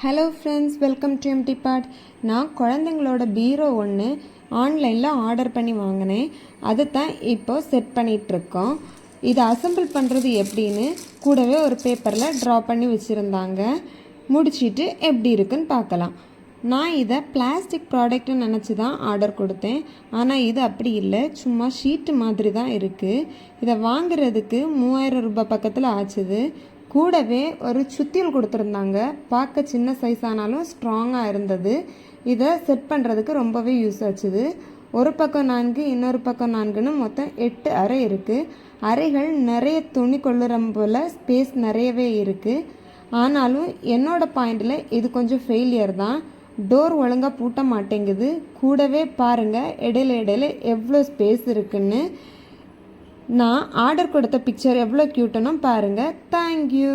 Hello friends, welcome to MT part. நான் குழந்தைங்களோட பீரோ ஒன்று ஆன்லைனில் ஆர்டர் பண்ணி வாங்கினேன். அதை தான் இப்போ செட் பண்ணிகிட்ருக்கோம். இதை அசம்பிள் பண்ணுறது எப்படின்னு கூடவே ஒரு பேப்பரில் ட்ரா பண்ணி வச்சுருந்தாங்க. முடிச்சிட்டு எப்படி இருக்குன்னு பார்க்கலாம். நான் இதை பிளாஸ்டிக் ப்ராடக்ட்னு நினச்சி தான் ஆர்டர் கொடுத்தேன். ஆனால் இது அப்படி இல்லை, சும்மா ஷீட்டு மாதிரி தான் இருக்குது. இதை வாங்குறதுக்கு 3000 ரூபாய் பக்கத்தில் ஆச்சுது. கூடவே ஒரு சுத்தியல் கொடுத்துருந்தாங்க. பார்க்க சின்ன சைஸ் ஆனாலும் ஸ்ட்ராங்காக இருந்தது. இதை செட் பண்ணுறதுக்கு ரொம்பவே யூஸ் ஆச்சுது. ஒரு பக்கம் 4, இன்னொரு பக்கம் 4ன்னு மொத்தம் 8 அறை இருக்குது. அறைகள் நிறைய துணி கொள்ளுற போல் ஸ்பேஸ் நிறையவே இருக்குது. ஆனாலும் என்னோடய பாயிண்டில் இது கொஞ்சம் ஃபெயிலியர் தான். டோர் ஒழுங்காக பூட்ட மாட்டேங்குது. கூடவே பாருங்கள் இடையில எவ்வளோ ஸ்பேஸ் இருக்குன்னு. நான் ஆர்டர் கொடுத்த பிக்சர் எவ்வளோ க்யூட்டுன்னு பாருங்கள். தேங்க்யூ.